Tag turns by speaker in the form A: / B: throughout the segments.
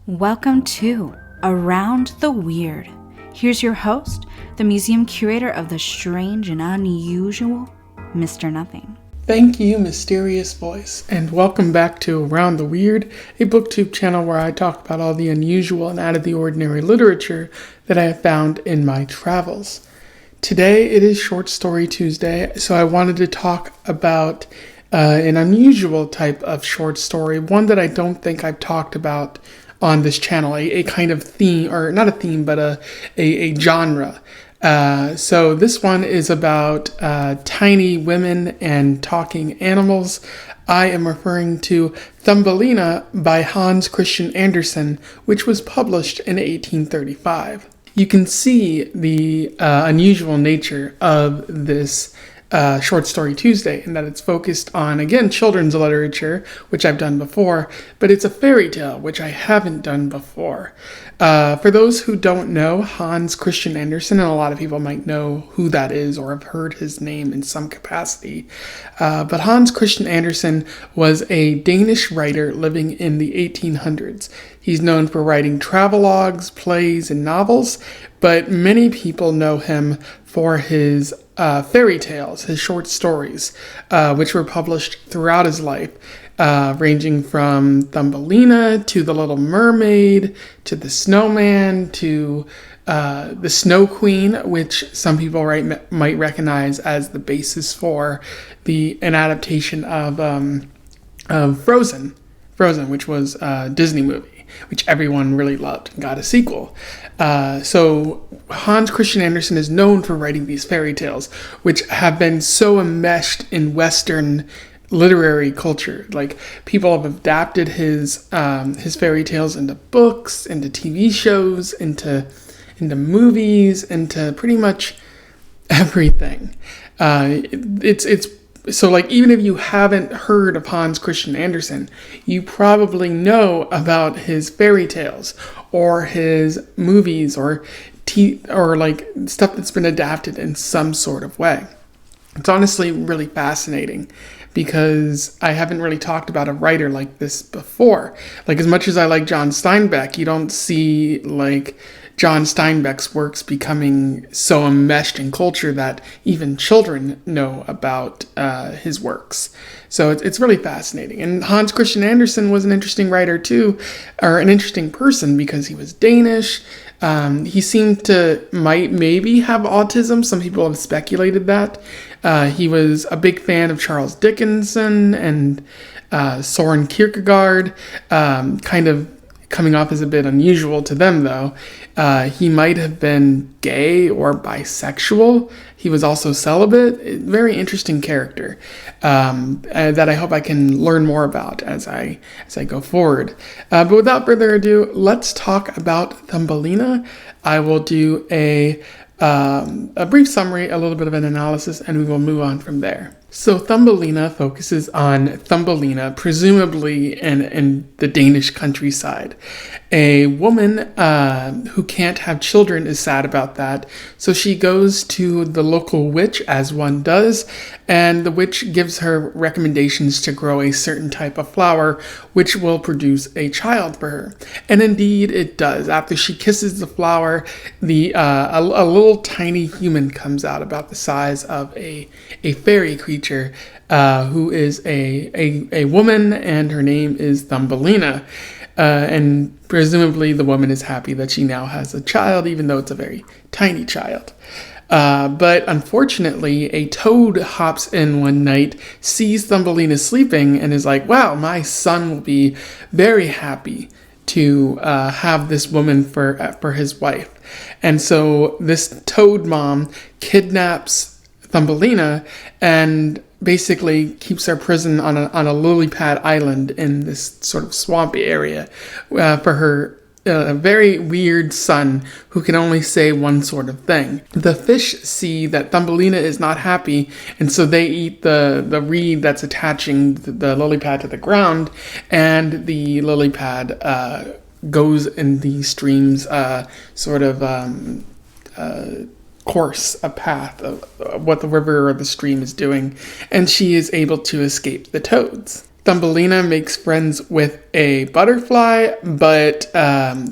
A: Welcome to Around the Weird. Here's your host, the museum curator of the strange and unusual, Mr. Nothing.
B: Thank you, mysterious voice, and welcome back to Around the Weird, a booktube channel where I talk about all the unusual and out of the ordinary literature that I have found in my travels. Today it is Short Story Tuesday, so I wanted to talk about an unusual type of short story, one that I don't think I've talked about on this channel, a kind of theme, or not a theme, but a genre. So this one is about tiny women and talking animals. I am referring to Thumbelina by Hans Christian Andersen, which was published in 1835. You can see the unusual nature of this Short Story Tuesday in that it's focused on, again, children's literature, which I've done before, but it's a fairy tale, which I haven't done before. For those who don't know, Hans Christian Andersen, and a lot of people might know who that is or have heard his name in some capacity, but Hans Christian Andersen was a Danish writer living in the 1800s. He's known for writing travelogues, plays, and novels, but many people know him for his fairy tales, his short stories, which were published throughout his life, ranging from Thumbelina to The Little Mermaid to The Snowman to The Snow Queen, which some people might recognize as the basis for an adaptation of Frozen, which was a Disney movie, which everyone really loved and got a sequel. So Hans Christian Andersen is known for writing these fairy tales, which have been so enmeshed in Western literary culture. Like, people have adapted his fairy tales into books, into TV shows, into movies, into pretty much everything. So, like, even if you haven't heard of Hans Christian Andersen, you probably know about his fairy tales or his movies or like stuff that's been adapted in some sort of way. It's honestly really fascinating because I haven't really talked about a writer like this before. Like, as much as I like John Steinbeck, you don't see, like, John Steinbeck's works becoming so enmeshed in culture that even children know about his works. So it's really fascinating. And Hans Christian Andersen was an interesting writer too, or an interesting person, because he was Danish. He seemed to maybe have autism. Some people have speculated that. He was a big fan of Charles Dickens and Soren Kierkegaard, kind of coming off as a bit unusual to them, though. He might have been gay or bisexual. He was also celibate. Very interesting character that I hope I can learn more about as I go forward. But without further ado, let's talk about Thumbelina. I will do a brief summary, a little bit of an analysis, and we will move on from there. So Thumbelina focuses on Thumbelina, presumably in the Danish countryside. A woman who can't have children is sad about that, so she goes to the local witch, as one does, and the witch gives her recommendations to grow a certain type of flower, which will produce a child for her. And indeed it does. After she kisses the flower, a little tiny human comes out about the size of a fairy creature, who is a woman, and her name is Thumbelina. And presumably the woman is happy that she now has a child, even though it's a very tiny child. But unfortunately, a toad hops in one night, sees Thumbelina sleeping, and is like, wow, my son will be very happy to have this woman for his wife. And so this toad mom kidnaps Thumbelina and basically keeps her prison on a lily pad island in this sort of swampy area for her very weird son who can only say one sort of thing. The fish see that Thumbelina is not happy, and so they eat the reed that's attaching the lily pad to the ground, and the lily pad goes in the stream's course, a path of what the river or the stream is doing, and she is able to escape the toads. Thumbelina makes friends with a butterfly, but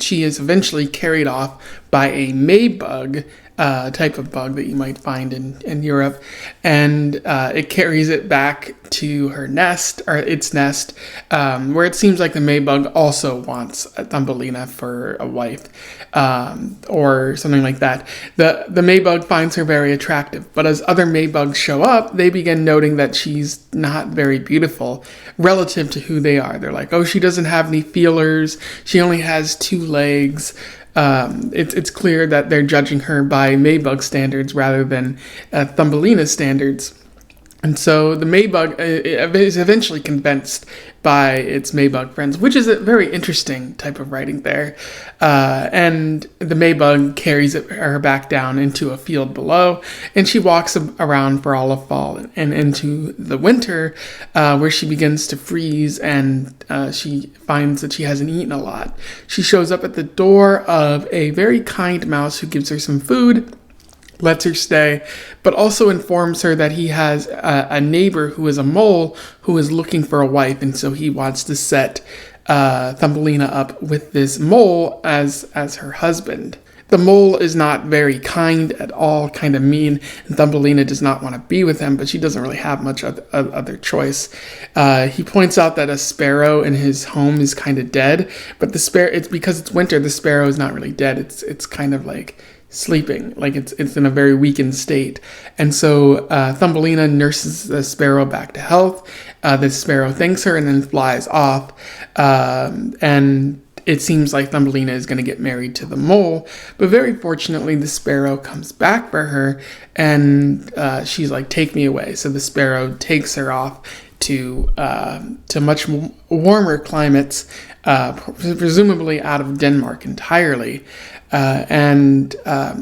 B: she is eventually carried off by a maybug, type of bug that you might find in Europe, and it carries it back to her nest, or its nest, where it seems like the maybug also wants a Thumbelina for a wife, or something like that. The maybug finds her very attractive, but as other maybugs show up, they begin noting that she's not very beautiful relative to who they are. They're like, oh, she doesn't have any feelers, she only has 2 legs. It's clear that they're judging her by maybug standards rather than Thumbelina standards. And so the maybug is eventually convinced by its maybug friends, which is a very interesting type of writing there. And the maybug carries her back down into a field below, and she walks around for all of fall and into the winter, where she begins to freeze, and she finds that she hasn't eaten a lot. She shows up at the door of a very kind mouse who gives her some food, lets her stay, but also informs her that he has a neighbor who is a mole who is looking for a wife, and so he wants to set Thumbelina up with this mole as her husband. The mole is not very kind at all, kind of mean, and Thumbelina does not want to be with him, but she doesn't really have much other choice. He points out that a sparrow in his home is kind of dead, but it's because it's winter, the sparrow is not really dead. It's kind of like sleeping, like it's in a very weakened state. And so Thumbelina nurses the sparrow back to health. The sparrow thanks her and then flies off. And it seems like Thumbelina is going to get married to the mole, but very fortunately the sparrow comes back for her, and she's like, take me away. So the sparrow takes her off to much warmer climates, presumably out of Denmark entirely, and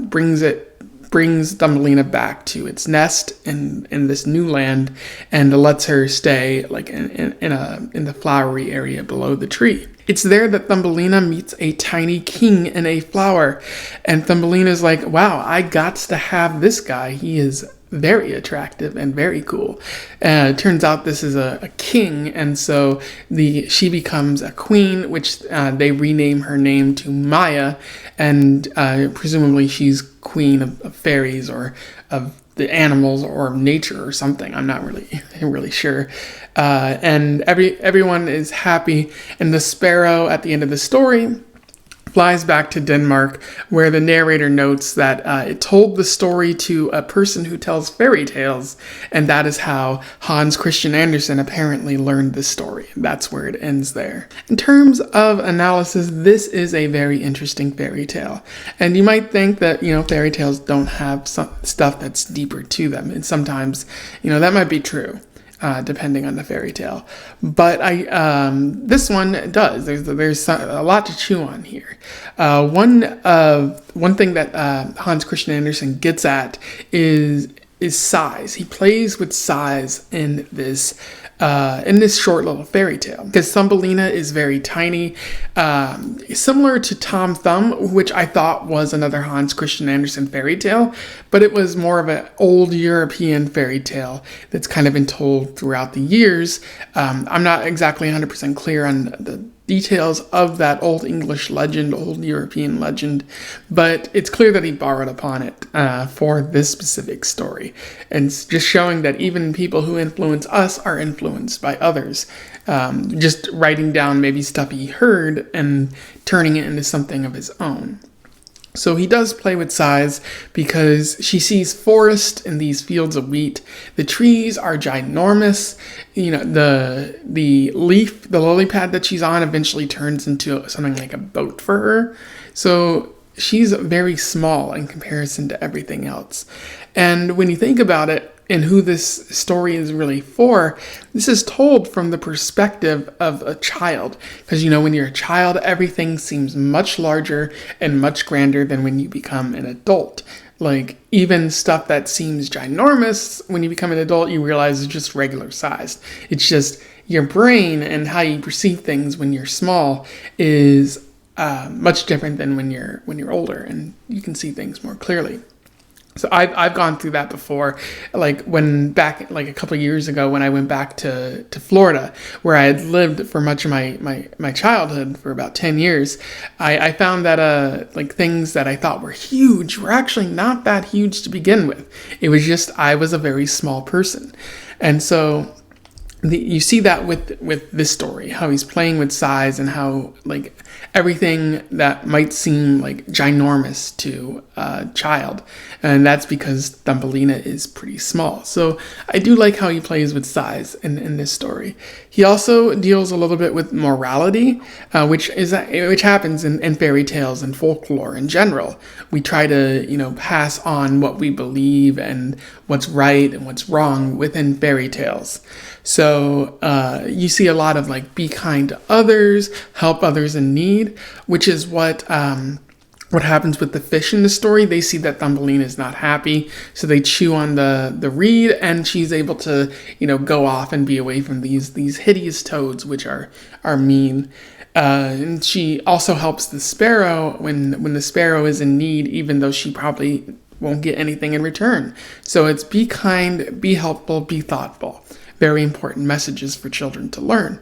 B: brings Thumbelina back to its nest in this new land, and lets her stay like in the flowery area below the tree. It's there that Thumbelina meets a tiny king in a flower, and Thumbelina's like, wow, I got to have this guy. He is very attractive and very cool. It turns out this is a king, and so she becomes a queen, which they rename her name to Maya, and presumably she's queen of fairies or of the animals or nature or something. I'm not really sure. And everyone is happy, and the sparrow at the end of the story flies back to Denmark, where the narrator notes that it told the story to a person who tells fairy tales, and that is how Hans Christian Andersen apparently learned the story. That's where it ends there. In terms of analysis, this is a very interesting fairy tale, and you might think that fairy tales don't have some stuff that's deeper to them, and sometimes that might be true. Depending on the fairy tale, but this one does. There's a lot to chew on here. One thing that Hans Christian Andersen gets at is size. He plays with size in this short little fairy tale, because Thumbelina is very tiny, similar to Tom Thumb, which I thought was another Hans Christian Andersen fairy tale, but it was more of an old European fairy tale that's kind of been told throughout the years. I'm not exactly 100% clear on the details of that old English legend, old European legend, but it's clear that he borrowed upon it for this specific story. And it's just showing that even people who influence us are influenced by others. Just writing down maybe stuff he heard and turning it into something of his own. So he does play with size, because she sees forest in these fields of wheat. The trees are ginormous. The lily pad that she's on eventually turns into something like a boat for her. So she's very small in comparison to everything else. And when you think about it, and who this story is really for, this is told from the perspective of a child. Because, when you're a child, everything seems much larger and much grander than when you become an adult. Like, even stuff that seems ginormous, when you become an adult, you realize it's just regular sized. It's just your brain and how you perceive things when you're small is much different than when you're older, and you can see things more clearly. So I've gone through that before, like when back like a couple of years ago when I went back to Florida, where I had lived for much of my childhood for about 10 years. I found that like things that I thought were huge were actually not that huge to begin with. It was just I was a very small person, and so you see that with this story, how he's playing with size and how like everything that might seem like ginormous to a child, and that's because Thumbelina is pretty small. So I do like how he plays with size in this story. He also deals a little bit with morality, which happens in fairy tales and folklore in general. We try to pass on what we believe and what's right and what's wrong within fairy tales. So you see a lot of like be kind to others, help others in need, which is what happens with the fish in the story. They see that Thumbelina is not happy, so they chew on the reed, and she's able to go off and be away from these hideous toads, which are mean. And she also helps the sparrow when the sparrow is in need, even though she probably won't get anything in return. So it's be kind, be helpful, be thoughtful. Very important messages for children to learn.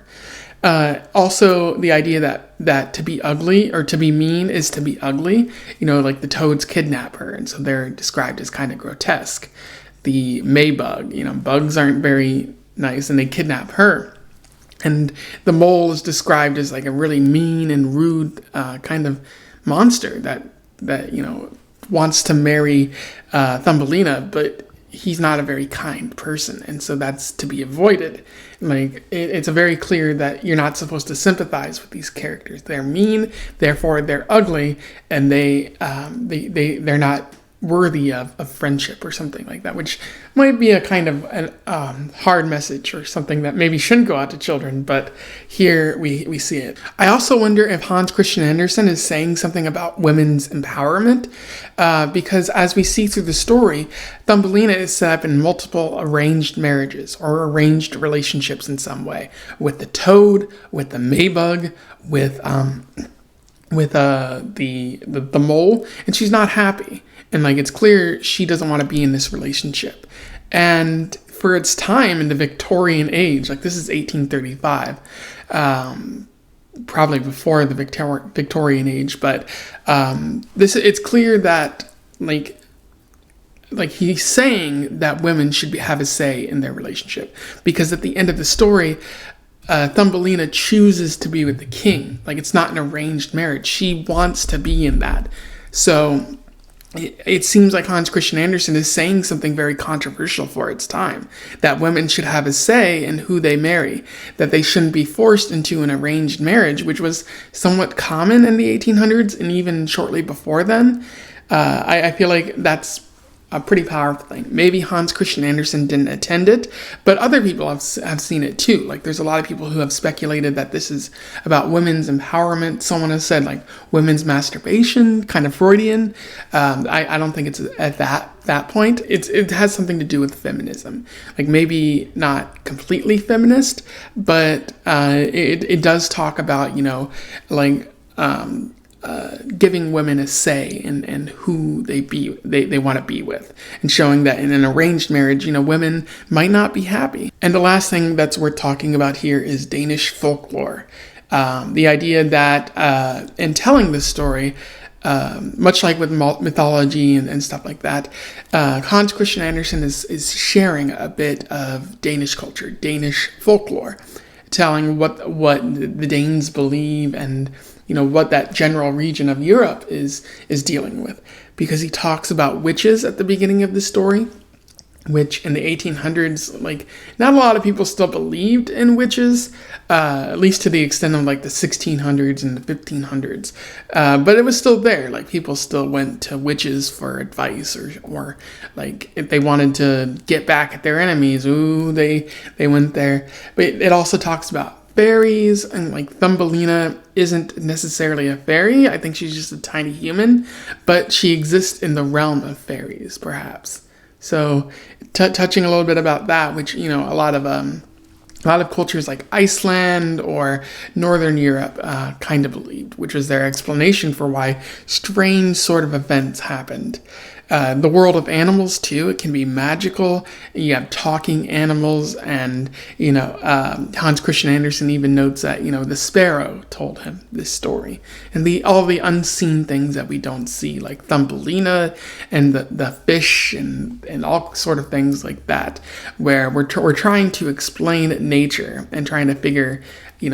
B: Also, the idea that to be ugly or to be mean is to be ugly. Like the toads kidnap her, and so they're described as kind of grotesque. The Maybug, bugs aren't very nice, and they kidnap her. And the mole is described as like a really mean and rude kind of monster that wants to marry Thumbelina, but he's not a very kind person, and so that's to be avoided. Like it's very clear that you're not supposed to sympathize with these characters. They're mean, therefore they're ugly, and they're not worthy of friendship or something like that, which might be a kind of an hard message or something that maybe shouldn't go out to children, but here we see it. I also wonder if Hans Christian Andersen is saying something about women's empowerment, because as we see through the story, Thumbelina is set up in multiple arranged marriages or arranged relationships in some way, with the toad, with the Maybug, with the mole, and she's not happy. And like it's clear she doesn't want to be in this relationship. And for its time in the Victorian age, like this is 1835, probably before the Victorian age, but it's clear that like he's saying that women should have a say in their relationship, because at the end of the story, Thumbelina chooses to be with the king. Like it's not an arranged marriage. She wants to be in that. So it seems like Hans Christian Andersen is saying something very controversial for its time, that women should have a say in who they marry, that they shouldn't be forced into an arranged marriage, which was somewhat common in the 1800s and even shortly before then. I feel like that's a pretty powerful thing. Maybe Hans Christian Andersen didn't attend it, but other people have seen it too. Like there's a lot of people who have speculated that this is about women's empowerment. Someone has said like women's masturbation, kind of Freudian. I don't think it's at that point. It has something to do with feminism. Like maybe not completely feminist, but it does talk about giving women a say in who they want to be with, and showing that in an arranged marriage, women might not be happy. And the last thing that's worth talking about here is Danish folklore. The idea that in telling this story, much like with mythology and stuff like that, Hans Christian Andersen is sharing a bit of Danish culture, Danish folklore, telling what the Danes believe and what that general region of Europe is dealing with, because he talks about witches at the beginning of the story, which in the 1800s, like not a lot of people still believed in witches, at least to the extent of like the 1600s and the 1500s. But it was still there. Like people still went to witches for advice, or like if they wanted to get back at their enemies, they went there. But it also talks about fairies, and like Thumbelina isn't necessarily a fairy. I think she's just a tiny human, but she exists in the realm of fairies, perhaps. So touching a little bit about that, which a lot of cultures like Iceland or Northern Europe kind of believed, which was their explanation for why strange sort of events happened. The world of animals too. It can be magical. You have talking animals, and Hans Christian Andersen even notes that the sparrow told him this story, and all the unseen things that we don't see, like Thumbelina and the fish and all sort of things like that, where we're trying to explain nature and trying to figure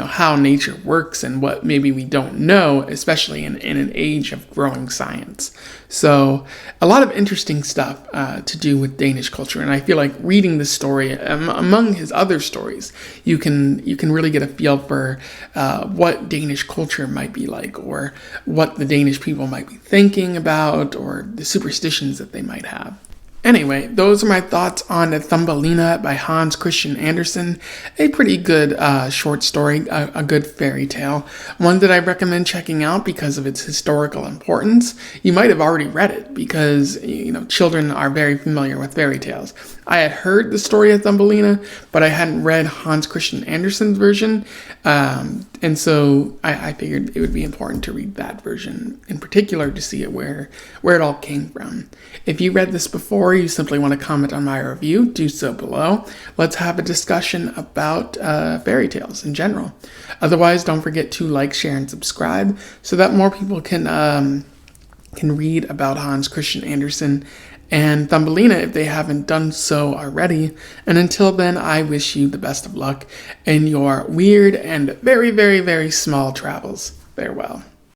B: how nature works and what maybe we don't know, especially in an age of growing science. So a lot of interesting stuff to do with Danish culture. And I feel like reading this story, among his other stories, you can really get a feel for what Danish culture might be like, or what the Danish people might be thinking about, or the superstitions that they might have. Anyway, those are my thoughts on Thumbelina by Hans Christian Andersen. A pretty good short story, a good fairy tale. One that I recommend checking out because of its historical importance. You might have already read it because, children are very familiar with fairy tales. I had heard the story of Thumbelina, but I hadn't read Hans Christian Andersen's version. And so I figured it would be important to read that version in particular to see where it all came from. If you read this before, you simply want to comment on my review, do so below. Let's have a discussion about fairy tales in general. Otherwise, don't forget to like, share, and subscribe so that more people can read about Hans Christian Andersen and Thumbelina if they haven't done so already. And until then, I wish you the best of luck in your weird and very, very, very small travels. Farewell.